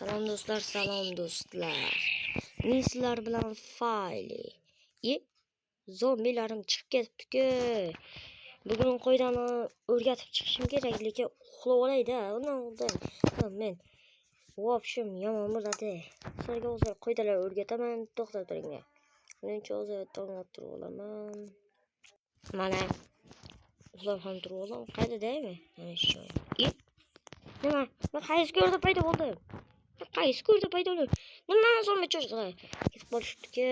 Salom do'stlar. Men sizlar bilan Fayli. Zombilarim chiqib ketibdi-ku. Bugun qo'ydani o'rgatib chiqishim kerak, lekin uxlab olay-da. Undan oldin men vobshim yomon bo'ladi. Sizlarga hozir qoidalar o'rgataman, to'xtab turinglar. Birinchi hozir tongga turib olaman. Mana uxlab ham turib olaman. Qayerdaymi? Mana shu. Nima? Men qaysi ko'rda paydo bo'ldim? Nima zombi cho'chqa? Ketib qolishdi-ku.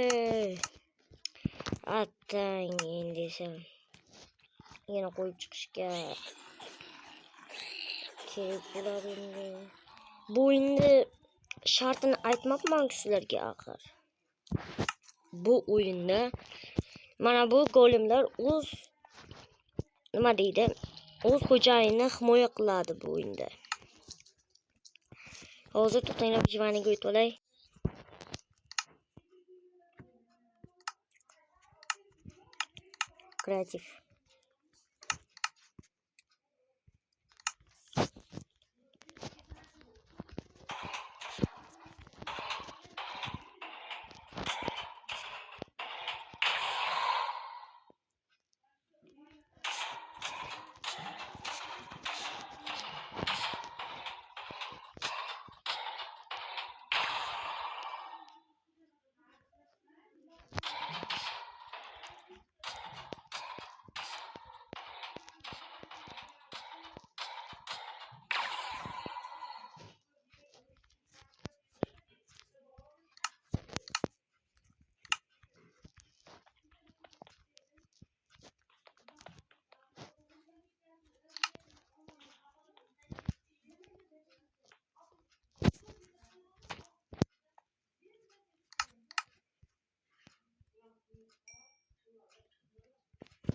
Attang endi desam. Yana qo'yib chiqishga kerak bo'ladi endi. Bu endi shartini aytmabman-ku sizlarga axir. Bu o'yinda mana bu golemlar o'z nima deydi? O'z xo'jayinini himoya qiladi bu o'yinda. Hozir to'xtanglar, jivaniga o'tib olay. Kreativ.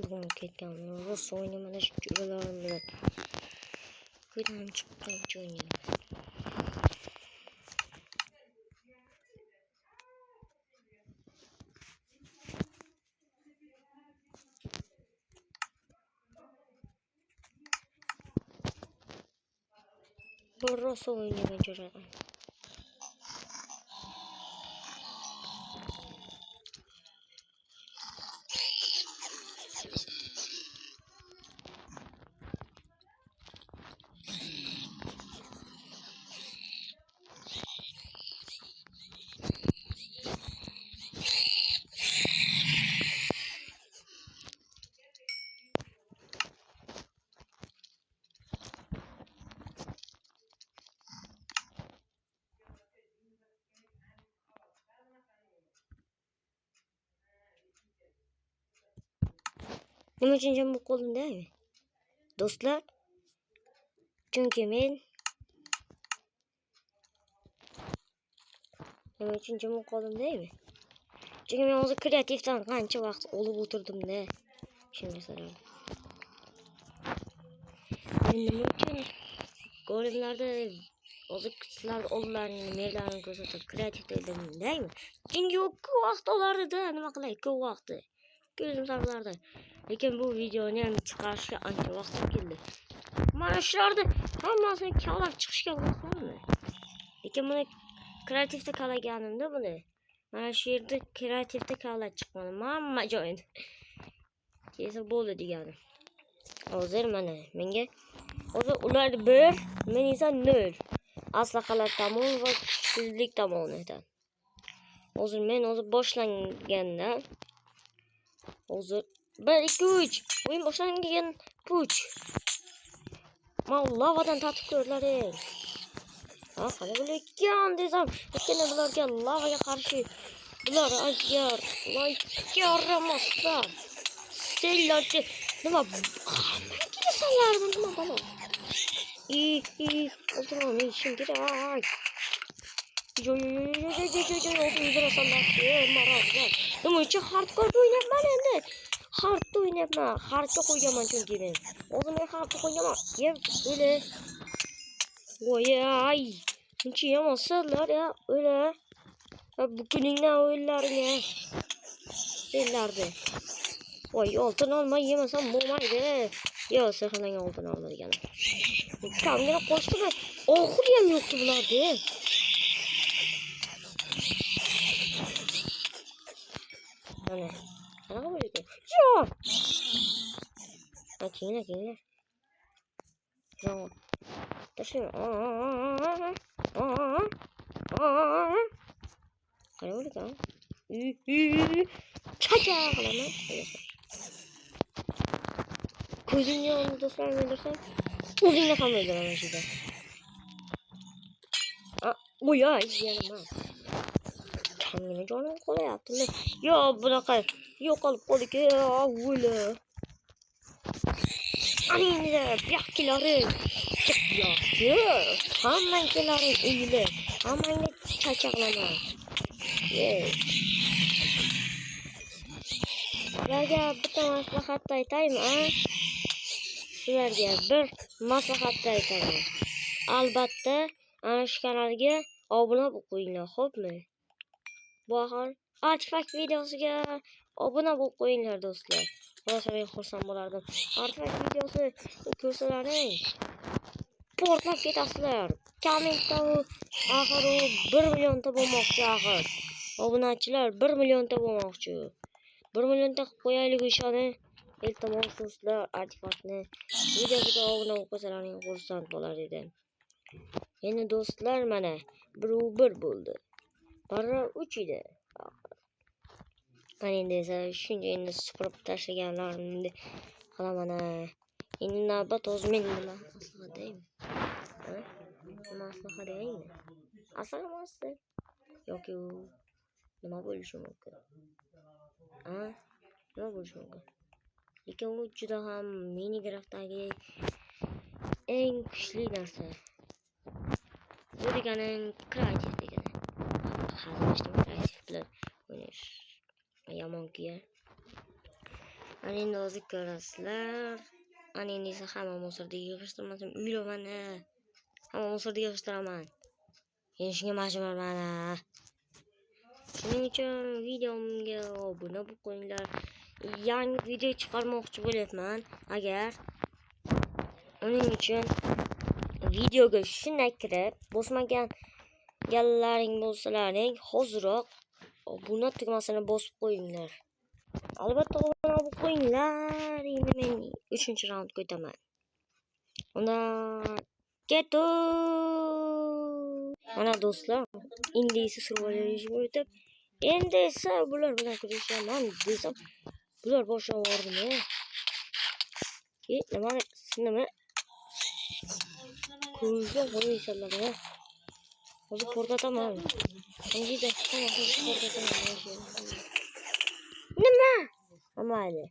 Bugun ketganman. Rosa o'ynayman shu juralarim bilan. Qo'ydan chiqqancha o'ynayman. Bu rosa o'ynayman juralam. Nima uchun jam bo'lib qoldimda? Do'stlar, chunki men nima uchun jam bo'lib qoldimda? Chunki men hozir kreativdan qancha vaqt olib o'tirdim-da. Shunga so'rayman. Nima uchun golemlarda hozir sizlar oldlarini, merlarini ko'rsatib kreativda edimdaymi? Chunki ko'p vaqt olardi-da, nima qilay, ko'p vaqtni. Ko'zim sarlardi. Lekin bu videoni ham chiqarishga ancha vaqt keldi. Mana shularni hammasini kavlab chiqishga vaqtmi? Lekin buni kreativda kavlaganimda buni. Mana shu yerda kreativda kavlab chiqmadim. Hamma joyini. Kesa bo'ldi degani. Hozir mana menga hozir ular 1, men esa 0. Aslaqalar tomon va kuchsizlik tomonidan. Hozir men boshlanganda hozir 1 2 3 o'yin boshlangan puch. Men lavadan tatib ko'rlaring. Qani bo'larkan desam, lekin bularga lavaga qarshi bular agar yaramasa sellarchi nima kesalarmi nima balo. O'tirmam ishim kerak. Nima uchun hardcore o'ynayapman endi? Hardda o'ynayapman. Hardga qo'yganman chunki men. Hozir men hardga qo'yganman. O'yle. Voy. Buncha yomonsalar ya, o'yle. Bu kuningdan o'yinlaringga. Senlardi. Voy, oltin olmay yemasam bo'lmaydi. Yo, sehrlangan oltin olma deganim. Kamgina qo'shdi. Oxiri ham yo'qdi bularda. Kenglar. Yo. Tashlayman. Qarang ekan. Chacha qilaman. Ko'zimni yonida do'stlarni o'ldirsam, o'zingni ham o'ldiraman shunda. O'yay, yana. Kamgina jonim qolayaptimi? Yo, bunaqa yo'qolib qoldik. O'la. Aningni buyoqqilaring. Chiqyoqchi. Hammangkilaring uyli. Hammangni chachaqlaman. Sizlarga bitta maslahat aytaymi, Sizlarga bir maslahat aytaman. Albatta, ana shu kanalga obuna bo'lib qo'yinglar, xo'pmi? Bu ahol artifakt videosiga obuna bo'lib qo'yinglar, do'stlar. Rosa men xursand bo'lardim. Artifakt videosi ko'rsalaring, portlab ketasizlar. Kommentda axir u 1 millionta bo'lmoqchi axir. Obunachilar 1 millionta bo'lmoqchi. 1 millionta qilib qo'yaylik o'shani. Iltimos do'stlar, artefaktni videoga obuna bo'lib qo'ysalaring xursand bo'lar edim. Endi do'stlar mana 1 bo'ldi. Bari 3 edi. Endi esa shuncha endi supurib tashlaganlarimni qilaman. Endi navbat o'zi men nima maslahat deymi? Maslahat deymi? Asalmasdi. Yoki nima bo'lishi mumkin? Nima bo'lishi mumkin? Lekin u juda ham Minecraftdagi eng kuchli narsa. Bu deganing kreativ degani. Hazillashdim, kreativ bilan o'ynash yomon-ku. Ana endi hozir ko'rasizlar. Ana endi esa hamma musorda yig'ishtirmasam uylaman. Hamma musorda yig'ishtiraman. Endi shunga majburman. Shuning uchun videomga obuna bo'lib qo'yinglar. Yangi video chiqarmoqchi bo'lyapman. Agar uning uchun videoga shunday kirib bosmaganlaring bo'lsalaring, hozirroq obuna tugmasini bosib qo'yinglar. Albatta obuna bo'lib qo'yinglar. Endi men 3-raundga o'taman. Unda ketu. Mana do'stlar, endi esa survival rejimga o'tib, endi esa bular bilan kurashaman desam, bular boshlab yubordimi? Nima? Ko'zga qo'yisizlar. Hozir portlataman. Nima? Mayli.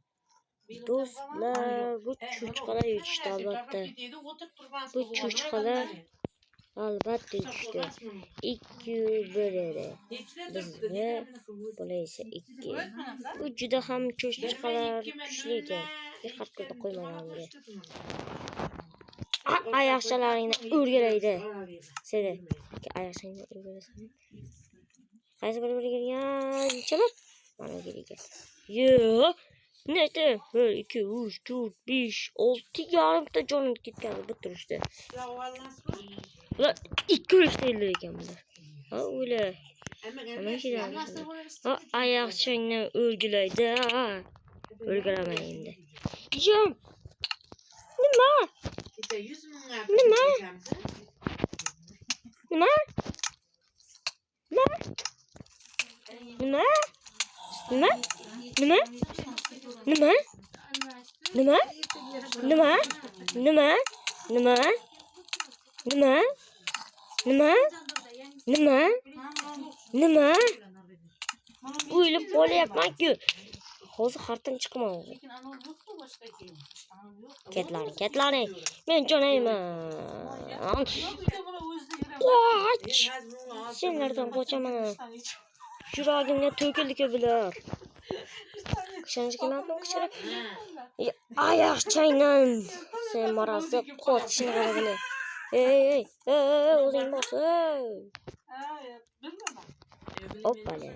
Do'stlar, bu cho'chqalar yutishdi albatta. Bu cho'chqalar albatta yutishdi. 2-1 edi. Bizga bo'laysa 2. Bu juda ham cho'chqalar kuchli ekan. Diqqat qilib qo'ymaganimga. Oyoqchalaringni o'rgalaydi. Seni oyoqchalaringni o'rgalasan. Qaysi biri kelgan? Chalab. Mana kelgan. Yo'q. Neydi? 1, 2, 3, 4, 5, 6 yarimta jonim ketgan bu turishda. Ular 2 urishda o'ldi ekan bular. O'la. Nima ishlar? Oyoqchangni o'rgalaydi. O'rgalaman endi. Jom. Nima? O'ylab qolyapman-ku. Hozir xartam chiqmaydi. Ketlaring. Men jo'nayman. Qoch. Senlardan qochaman. Yuragimga to'kildi-ku bular. Ishonch kelmadimi kichkina? Oyoqchangdan. Sen marasi qochishni qaragini. Ey, o'zing bosib. Hoppala.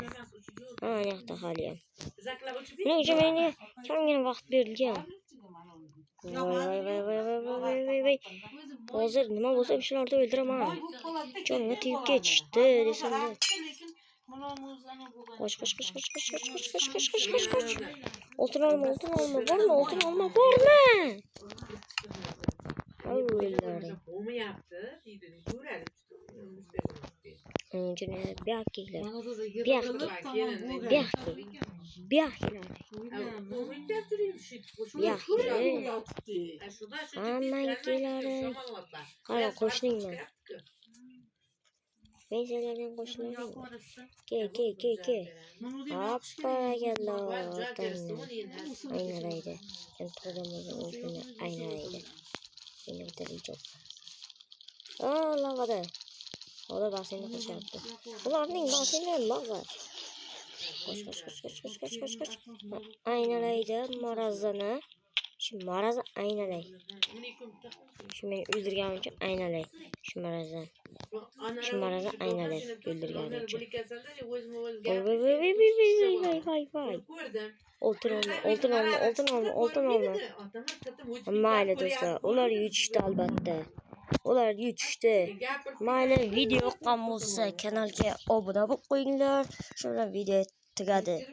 Yo'qda haliyam. Nima uchun menga kamgina vaqt berilgan? Voy. Hozir nima bo'lsa shularni o'ldiraman. Jonimga tegib ketishdi desam-da. Koş koş koş koş koş koş koş koş koş koş koş koş. Altın alma vurma altın alma vurma. Allah'ım. Öncene bir hakiler. Bir hakiler. Hala koşunayım ben. Ben seninle koşunayım. Ke. Hoppa gel oradan. Aynen öyle. Ben programımızın ucuna aynen öyle. Beni bitireceğim. Lavadı. O da bahsini kaç yaptı. Ulan ne bahsini lava. Koş. Aynen öyle marazını. Şu marazı aynen öyle. Şu beni öldürgen için aynen öyle. Şu marazı aynen öyle öldürgen için. Vay. Altın olma. Ama aile dostlar. Onlar yutuştu albatta. Ular yutuştu. Mayli video yoqqan bo'lsa kanalga obuna bo'lib qo'yinglar. Shundan video tugadi.